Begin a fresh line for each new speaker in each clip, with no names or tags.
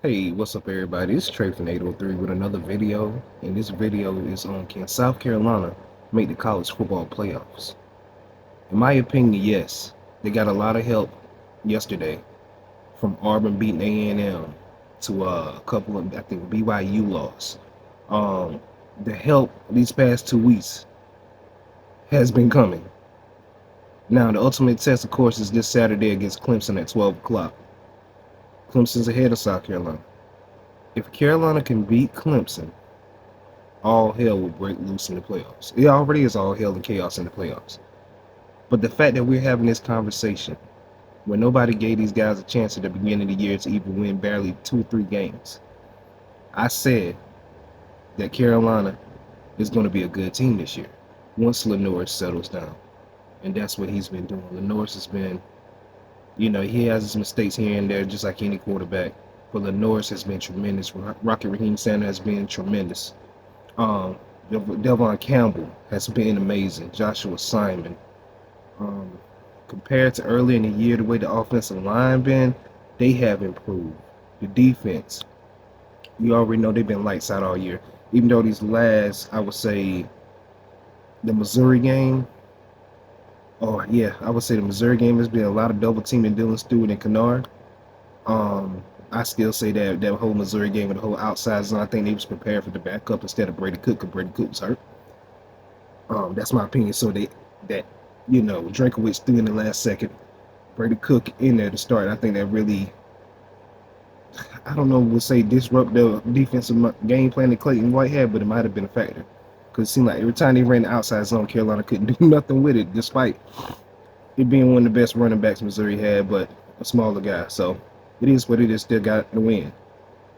Hey, what's up everybody? It's Trey from 803 with another video, and this video is on can South Carolina make the college football playoffs? In my opinion, yes. They got a lot of help yesterday from Auburn beating A&M to a couple of, I think, BYU loss. Um, the help these past 2 weeks has been coming. Now, the ultimate test, of course, is this Saturday against Clemson at 12 o'clock. Clemson's ahead of South Carolina. If Carolina can beat Clemson, all hell will break loose in the playoffs. It already is all hell and chaos in the playoffs. But the fact that we're having this conversation when nobody gave these guys a chance at the beginning of the year to even win barely 2 or 3 games, I said that Carolina is going to be a good team this year once Lenore settles down. And that's what he's been doing. Lenore has been, he has his mistakes here and there just like any quarterback. But Lenore has been tremendous. Rocky Raheem Sanders has been tremendous. Um, Devon Campbell has been amazing. Joshua Simon. Um, Compared to earlier in the year, the way the offensive line been, they have improved. The defense, you already know they've been lights out all year. Even though these last, I would say, the Missouri game. Oh yeah, I would say the Missouri game has been a lot of double teaming Dylan Stewart and Kennard. I still say that whole Missouri game with the whole outside zone, I think they was prepared for the backup instead of Brady Cook because Brady Cook was hurt. That's my opinion. So Drinkowitz threw in the last second, Brady Cook in there to start. I think that really, I don't know, we'll say disrupt the defensive game plan that Clayton White had, but it might have been a factor because it seemed like every time they ran the outside zone, Carolina couldn't do nothing with it, despite it being one of the best running backs Missouri had, but a smaller guy. So it is what it is. Still got the win.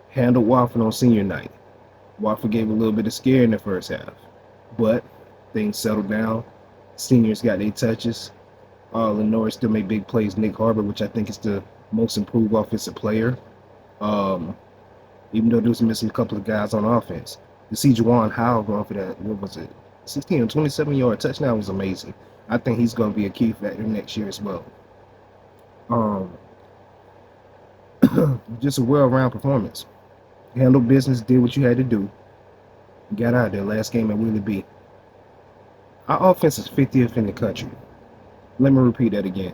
Handled Wofford on senior night. Wofford gave a little bit of scare in the first half, but things settled down. Seniors got their touches. Lenore still made big plays. Nick Harbor, which I think is the most improved offensive player, even though they was missing a couple of guys on offense. To see Juwan Howell going for that, what was it, 16 or 27-yard touchdown was amazing. I think he's going to be a key factor next year as well. Just a well-round performance. Handled business, did what you had to do. Got out there. Last game at Willie B. Our offense is 50th in the country. Let me repeat that again.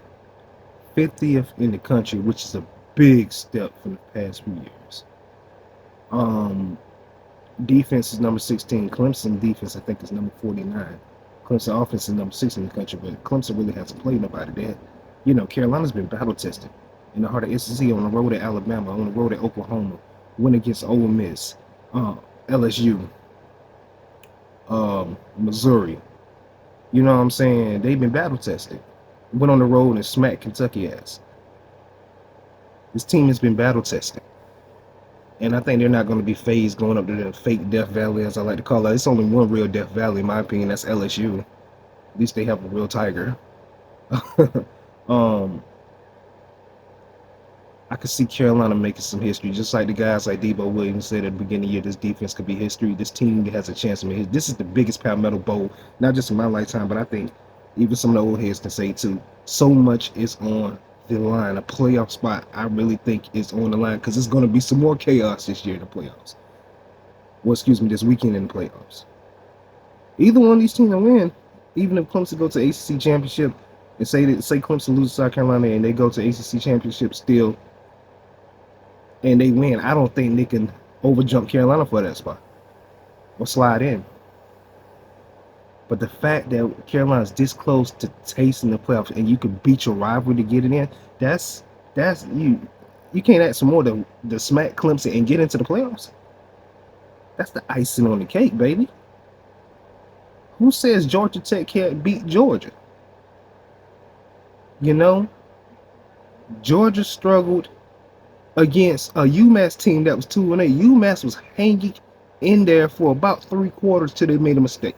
50th in the country, which is a big step from the past few years. Defense is number 16. Clemson defense, I think, is number 49. Clemson offense is number 6 in the country, but Clemson really hasn't played nobody there. Carolina's been battle tested in the heart of SEC, on the road at Alabama, on the road at Oklahoma, win against Ole Miss, LSU, Missouri. You know what I'm saying? They've been battle tested. Went on the road and smacked Kentucky ass. This team has been battle tested. And I think they're not going to be phased going up to the fake Death Valley, as I like to call it. It's only one real Death Valley, in my opinion. That's LSU. At least they have a real tiger. I could see Carolina making some history, just like the guys like Debo Williams said at the beginning of the year. This defense could be history. This team has a chance to make history. This is the biggest Palmetto Bowl, not just in my lifetime, but I think even some of the old heads can say too. So much is on the line. A playoff spot, I really think, is on the line because there's going to be some more chaos this year in the playoffs. Well, excuse me, this weekend in the playoffs. Either one of these teams will win, even if Clemson go to ACC championship and say Clemson loses South Carolina and they go to ACC championship still, and they win, I don't think they can overjump Carolina for that spot or slide in. But the fact that Carolina's this close to tasting the playoffs and you can beat your rival to get it in, that's you. You can't ask for more to smack Clemson and get into the playoffs. That's the icing on the cake, baby. Who says Georgia Tech can't beat Georgia? Georgia struggled against a UMass team that was 2-8. UMass was hanging in there for about 3 quarters till they made a mistake.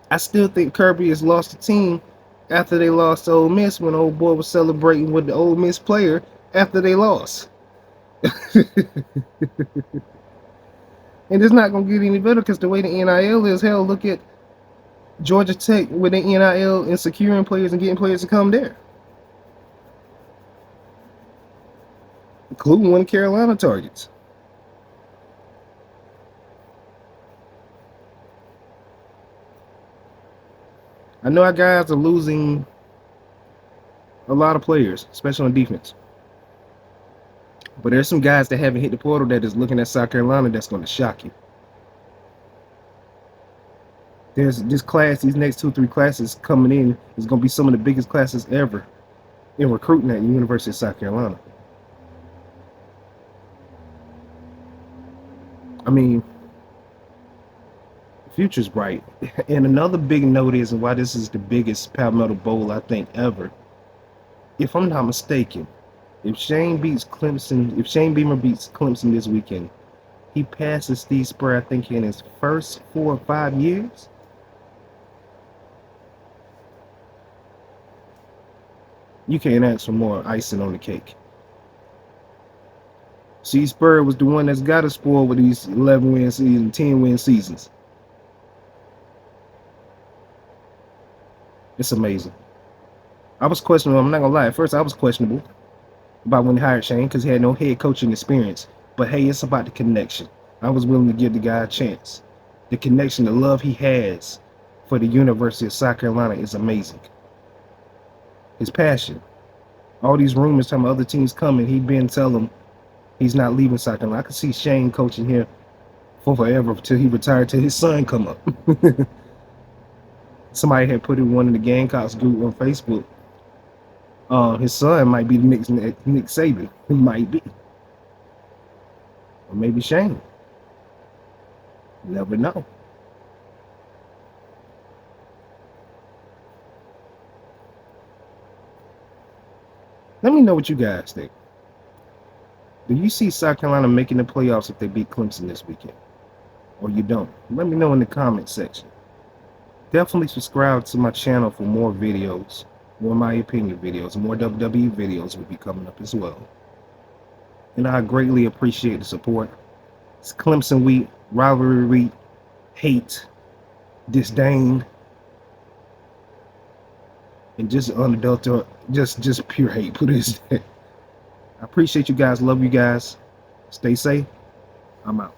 I still think Kirby has lost the team after they lost to Ole Miss when old boy was celebrating with the Ole Miss player after they lost. And it's not going to get any better because the way the NIL is, hell, look at Georgia Tech with the NIL and securing players and getting players to come there. including one of Carolina targets. I know our guys are losing a lot of players, especially on defense. But there's some guys that haven't hit the portal that is looking at South Carolina that's going to shock you. There's this class, these next 2 or 3 classes coming in is going to be some of the biggest classes ever in recruiting at the University of South Carolina. I mean, the future's bright. And another big note is, and why this is the biggest Palmetto Bowl I think ever, if I'm not mistaken, if Shane Beamer beats Clemson this weekend, he passes Steve Spurrier, I think, in his first 4 or 5 years. You can't ask for more icing on the cake. Steve Spurrier was the one that's got us spoiled with these 11-win seasons, 10-win seasons. It's amazing. I was questionable. I'm not gonna lie. At first, I was questionable about when he hired Shane because he had no head coaching experience. But hey, it's about the connection. I was willing to give the guy a chance. The connection, the love he has for the University of South Carolina is amazing. His passion. All these rumors talking about other teams coming, he been telling them he's not leaving South Carolina. I could see Shane coaching here for forever until he retired, till his son come up. Somebody had put in one of the Gamecocks group on Facebook. His son might be the next Nick Saban. He might be. Or maybe Shane. You never know. Let me know what you guys think. Do you see South Carolina making the playoffs if they beat Clemson this weekend? Or you don't? Let me know in the comment section. Definitely subscribe to my channel for more videos, more my opinion videos, more WWE videos will be coming up as well. And I greatly appreciate the support. It's Clemson week, rivalry week, hate, disdain, and just unadulterated, just pure hate. Put it. I appreciate you guys. Love you guys. Stay safe. I'm out.